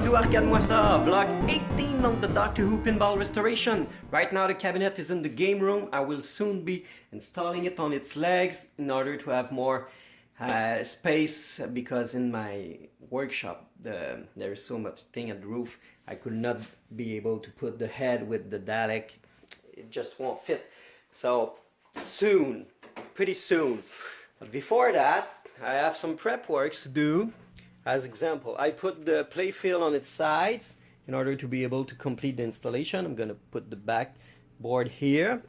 to Arcademoica, vlog 18 on the Doctor Who pinball restoration. Right now the cabinet is in the game room. I will soon be installing it on its legs in order to have more space, because in my workshop there is so much thing at the roof. I could not be able to put the head with the Dalek. It just won't fit. So soon, pretty soon. But before that, I have some prep works to do. As example, I put the playfield on its sides in order to be able to complete the installation. I'm gonna put the backboard here,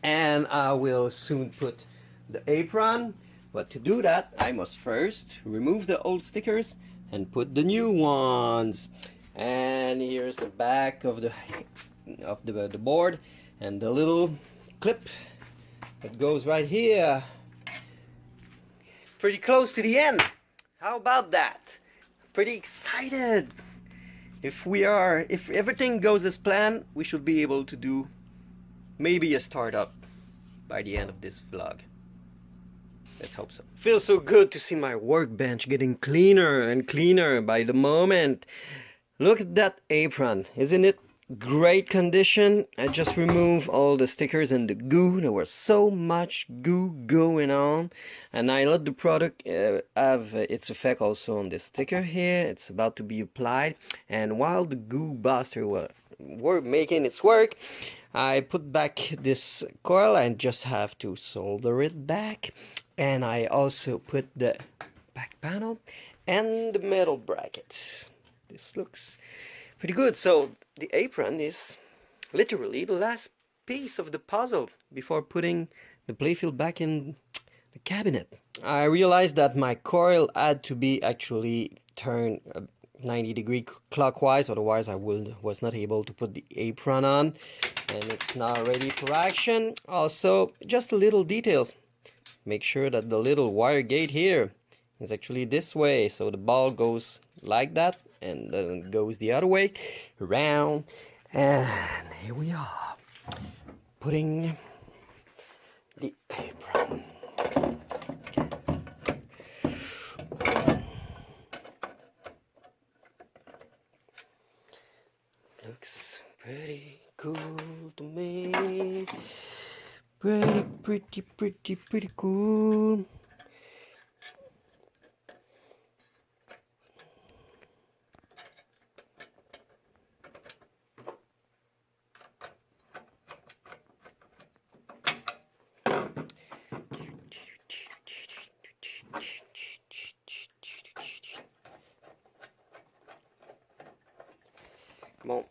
and I will soon put the apron. But to do that, I must first remove the old stickers and put the new ones. And here's the back of the board, and the little clip that goes right here. Pretty close to the end. How about that? Pretty excited. If everything goes as planned, we should be able to do maybe a startup by the end of this vlog. Let's hope so. Feels so good to see my workbench getting cleaner and cleaner by the moment. Look at that apron. Isn't it great condition? I just removed all the stickers and the goo. There was so much goo going on, and I let the product have its effect also on the sticker here. It's about to be applied, and while the goo buster were making its work, I put back this coil and just have to solder it back. And I also put the back panel and the metal bracket. This looks pretty good. So the apron is literally the last piece of the puzzle before putting the playfield back in the cabinet. I realized that my coil had to be actually turned 90-degree clockwise, otherwise I was not able to put the apron on, and it's now ready for action. Also, just a little details. Make sure that the little wire gate here is actually this way, so the ball goes like that and then it goes the other way around. And here we are, putting the apron. Looks pretty cool to me. Pretty cool. Come on.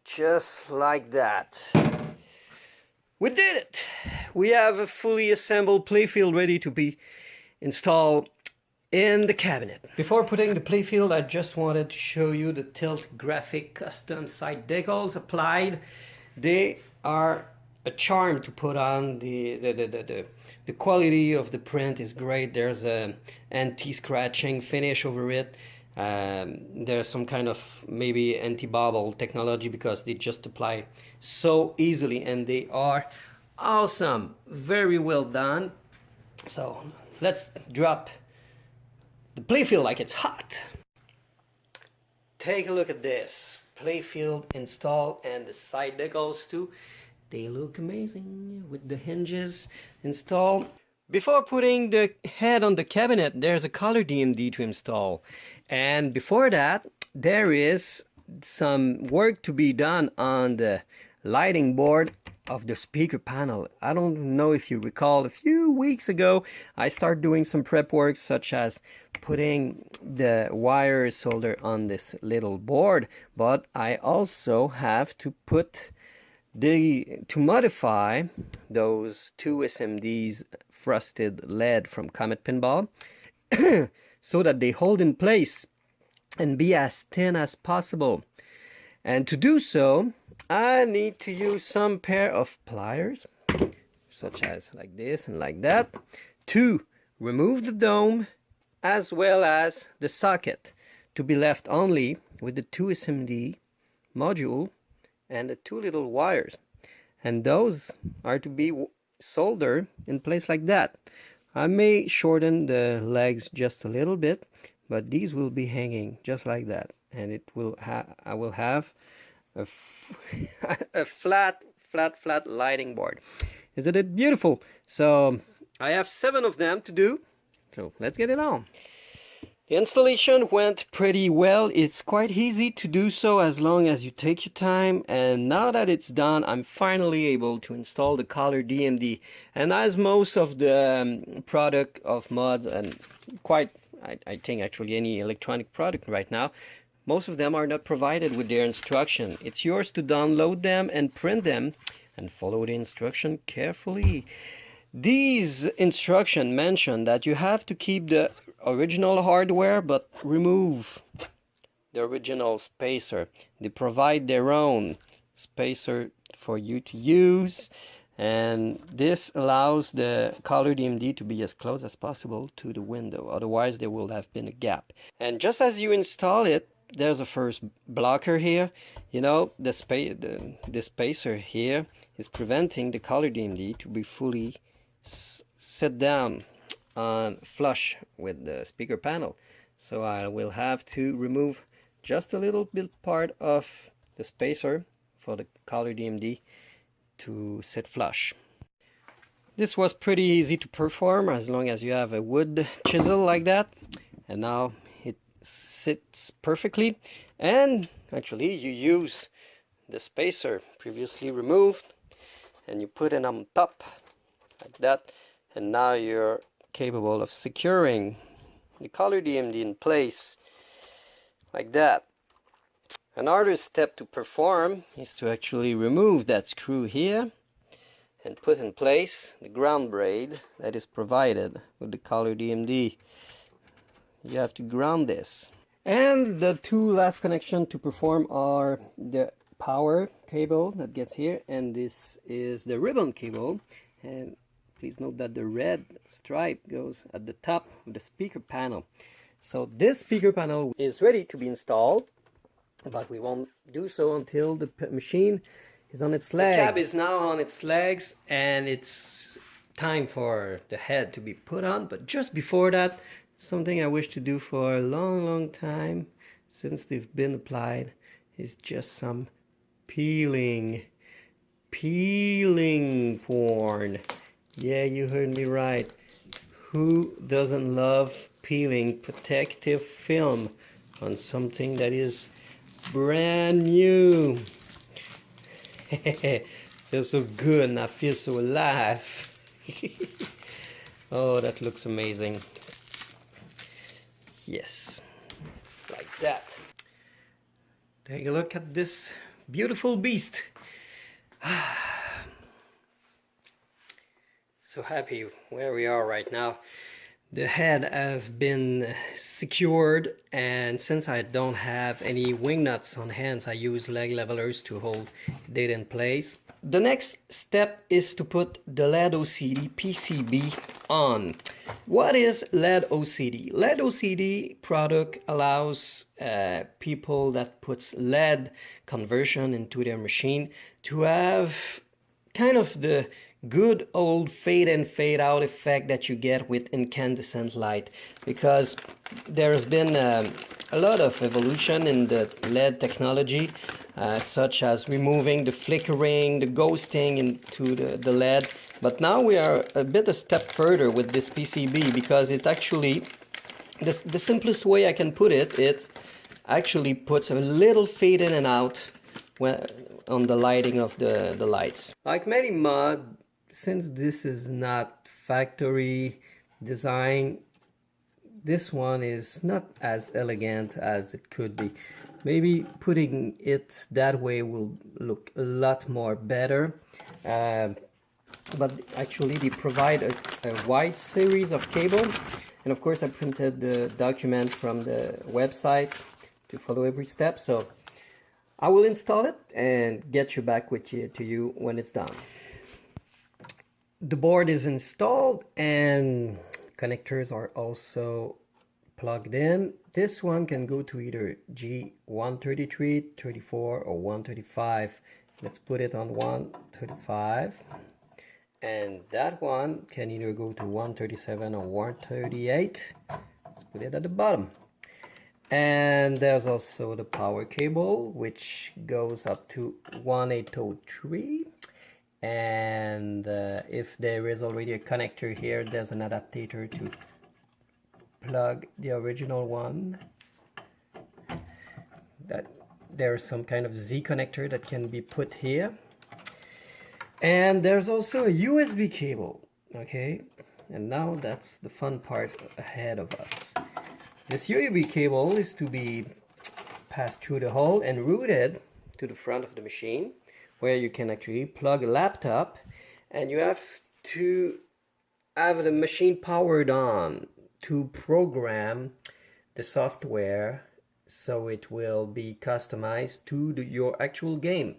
Just like that. We did it! We have a fully assembled playfield ready to be installed in the cabinet. Before putting the playfield, I just wanted to show you the Tilt Graphic custom side decals applied. They are a charm to put on. The quality of the print is great. There's a anti-scratching finish over it. There's some kind of maybe anti-bobble technology because they just apply so easily, and they are awesome. Very well done. So let's drop the playfield like it's hot. Take a look at this playfield installed, and the side decals too. They look amazing with the hinges installed. Before putting the head on the cabinet, there's a color DMD to install. And before that, there is some work to be done on the lighting board of the speaker panel. I don't know if you recall, a few weeks ago, I started doing some prep work, such as putting the wire solder on this little board. But I also have to modify those two SMDs frosted lead from Comet Pinball so that they hold in place and be as thin as possible. And to do so, I need to use some pair of pliers, such as like this and like that, to remove the dome as well as the socket, to be left only with the two SMD module and the two little wires. And those are to be soldered in place like that. I may shorten the legs just a little bit, but these will be hanging just like that, and I will have a, a flat lighting board. Isn't it beautiful? So I have 7 of them to do, so let's get it on. The installation went pretty well. It's quite easy to do so as long as you take your time, and now that it's done, I'm finally able to install the color DMD. And as most of the product of mods, and quite I think actually any electronic product right now, most of them are not provided with their instruction. It's yours to download them and print them and follow the instruction carefully. These instructions mention that you have to keep the original hardware but remove the original spacer. They provide their own spacer for you to use, and this allows the color DMD to be as close as possible to the window, otherwise there will have been a gap. And just as you install it, there's a first blocker here. You know, the spacer here is preventing the color DMD to be fully set down on flush with the speaker panel. So I will have to remove just a little bit part of the spacer for the color DMD to sit flush. This was pretty easy to perform as long as you have a wood chisel like that, and now it sits perfectly. And actually you use the spacer previously removed and you put it on top like that, and now you're capable of securing the color DMD in place like that. Another step to perform is to actually remove that screw here and put in place the ground braid that is provided with the color DMD. You have to ground this. And the 2 last connections to perform are the power cable that gets here, and this is the ribbon cable. And please note that the red stripe goes at the top of the speaker panel. So this speaker panel is ready to be installed, but we won't do so until the machine is on its legs. The cab is now on its legs, and it's time for the head to be put on. But just before that, something I wish to do for a long time since they've been applied is just some peeling porn. Yeah, you heard me right. Who doesn't love peeling protective film on something that is brand new? Feels so good and I feel so alive. Oh, that looks amazing. Yes, like that. Take a look at this beautiful beast. So happy where we are right now. The head has been secured, and since I don't have any wing nuts on hands, I use leg levelers to hold it in place. The next step is to put the LED OCD PCB on. What is LED OCD? LED OCD product allows people that puts LED conversion into their machine to have kind of the good old fade in fade out effect that you get with incandescent light, because there has been a lot of evolution in the LED technology, such as removing the flickering, the ghosting into the LED. But now we are a step further with this PCB, because it actually, the simplest way I can put it, it actually puts a little fade in and out on the lighting of the lights. Like many mod, since this is not factory design, this one is not as elegant as it could be. Maybe putting it that way will look a lot more better. But actually they provide a wide series of cable, and of course I printed the document from the website to follow every step. So I will install it and get you back to you when it's done. The board is installed and connectors are also plugged in. This one can go to either G133, 34 or 135. Let's put it on 135. And that one can either go to 137 or 138. Let's put it at the bottom. And there's also the power cable, which goes up to 1803. And if there is already a connector here, there's an adapter to plug the original one. That there's some kind of Z connector that can be put here. And there's also a USB cable, okay? And now that's the fun part ahead of us. This USB cable is to be passed through the hole and routed to the front of the machine, where you can actually plug a laptop, and you have to have the machine powered on to program the software so it will be customized to your actual game.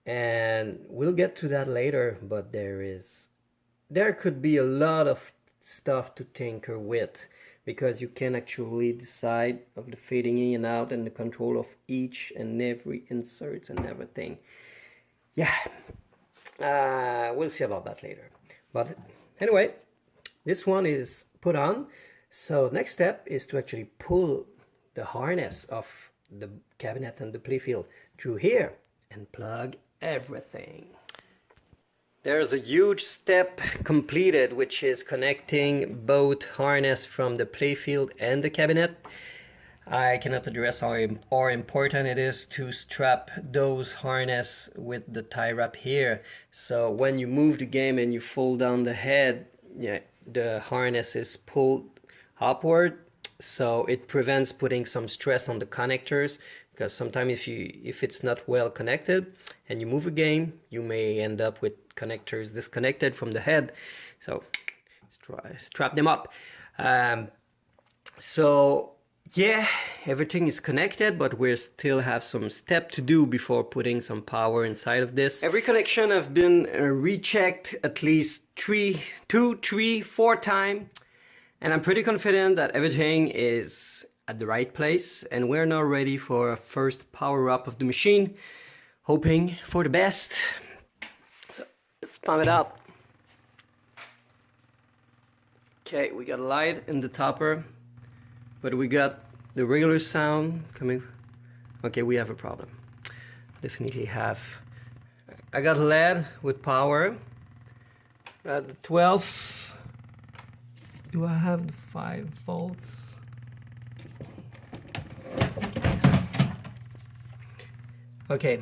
And we'll get to that later, but there could be a lot of stuff to tinker with, because you can actually decide of the fading in and out and the control of each and every insert and everything. Yeah, we'll see about that later. But anyway, this one is put on. So next step is to actually pull the harness of the cabinet and the playfield through here and plug everything. There's a huge step completed, which is connecting both harness from the playfield and the cabinet. I cannot address how important it is to strap those harness with the tie wrap here. So when you move the game and you fold down the head, yeah, the harness is pulled upward, so it prevents putting some stress on the connectors, because sometimes if it's not well connected and you move a game, you may end up with connectors disconnected from the head. So strap them up. So yeah, everything is connected, but we still have some step to do before putting some power inside of this. Every connection have been rechecked at least 2, 3, 4 times, and I'm pretty confident that everything is at the right place, and we're now ready for a first power up of the machine, hoping for the best. So let's pump it up. Okay, we got light in the topper, but we got the regular sound coming. Okay, we have a problem. Definitely have. I got LED with power at the 12. Do I have the 5 volts? Okay,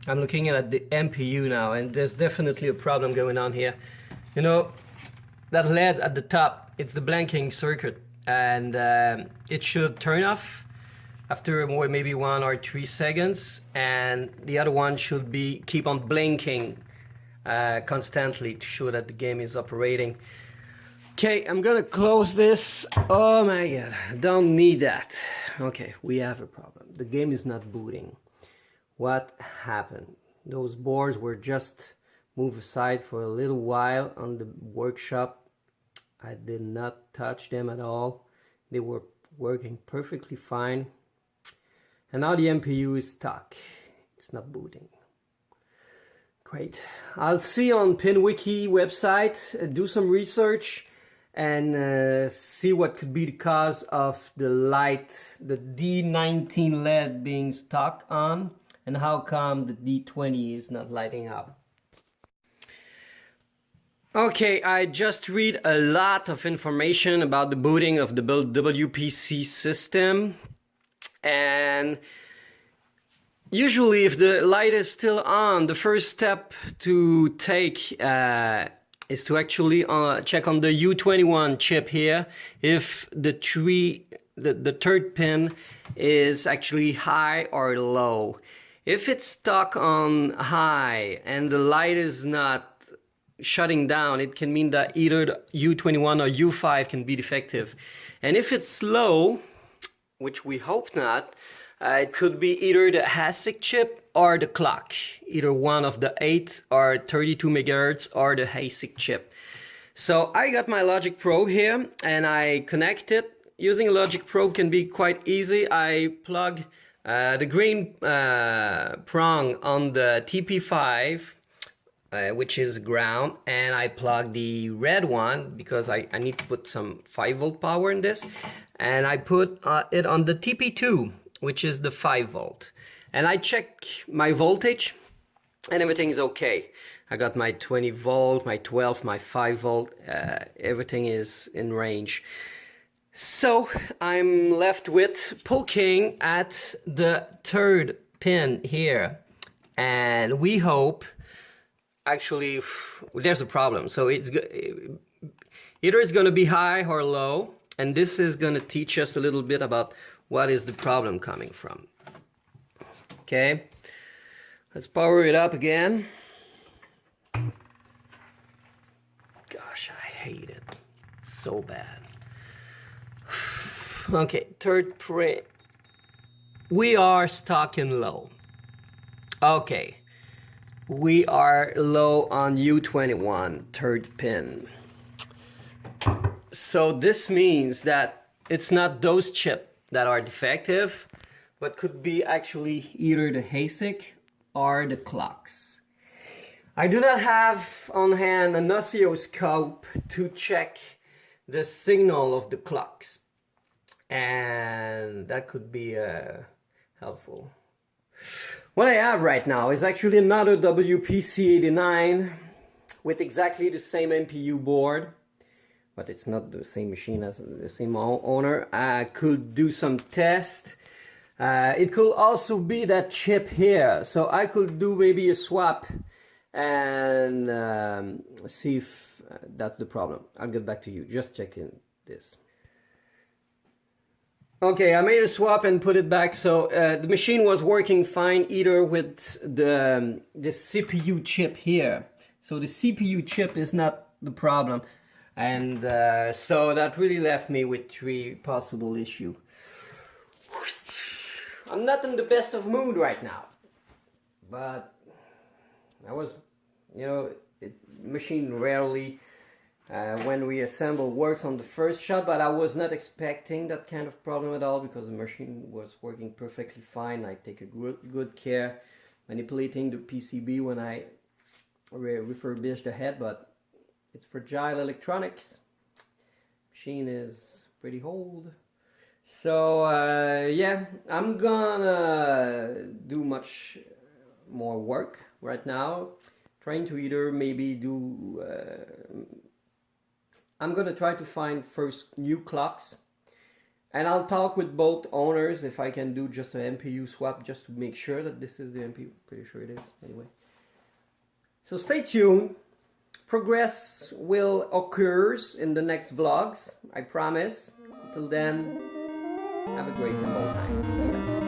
I'm looking at the MPU now, and there's definitely a problem going on here. You know, that LED at the top, it's the blanking circuit, and it should turn off after maybe 1 or 3 seconds, and the other one should be keep on blinking constantly to show that the game is operating. Okay, I'm gonna close this. Oh my god, don't need that. Okay, we have a problem. The game is not booting. What happened? Those boards were just moved aside for a little while on the workshop. I did not touch them at all. They were working perfectly fine. And now the MPU is stuck. It's not booting. Great. I'll see on PinWiki website, do some research, and see what could be the cause of the light, the D19 LED being stuck on, and how come the D20 is not lighting up. Okay, I just read a lot of information about the booting of the WPC system, and usually if the light is still on, the first step to take is to actually check on the U21 chip here if the third pin is actually high or low. If it's stuck on high and the light is not shutting down, it can mean that either the U21 or U5 can be defective. And if it's low, which we hope not, it could be either the ASIC chip or the clock, either one of the 8 or 32 megahertz or the ASIC chip. So I got my Logic Probe here and I connect it. Using a Logic Probe can be quite easy. I plug the green prong on the TP5 which is ground, and I plug the red one because I need to put some 5-volt power in this, and I put it on the TP2, which is the 5-volt, and I check my voltage and everything is okay. I got my 20-volt, my 12, my 5-volt, everything is in range. So I'm left with poking at the 3rd pin here, and we hope, actually there's a problem, so it's either it's going to be high or low, and this is going to teach us a little bit about what is the problem coming from. Okay, let's power it up again. Gosh, I hate it so bad. Okay, 3rd pin. We are stuck in low. Okay, we are low on U21, 3rd pin. So this means that it's not those chips that are defective, but could be actually either the ASIC or the clocks. I do not have on hand an oscilloscope to check the signal of the clocks, and that could be helpful. What I have right now is actually another WPC89 with exactly the same MPU board, but it's not the same machine as the same owner. I could do some tests. It could also be that chip here, so I could do maybe a swap and see if that's the problem. I'll get back to you, just checking this. Okay, I made a swap and put it back, so the machine was working fine either with the CPU chip here. So the CPU chip is not the problem, and so that really left me with 3 possible issues. I'm not in the best of mood right now, but I was, you know, machine rarely when we assemble works on the first shot, but I was not expecting that kind of problem at all because the machine was working perfectly fine. I take a good care manipulating the PCB when I refurbish the head, but it's fragile electronics. Machine is pretty old. So yeah, I'm gonna do much more work right now, trying to either maybe do I'm gonna try to find first new clocks, and I'll talk with both owners if I can do just an MPU swap just to make sure that this is the MPU. Pretty sure it is anyway. So stay tuned. Progress will occur in the next vlogs, I promise. Until then, have a great pinball time.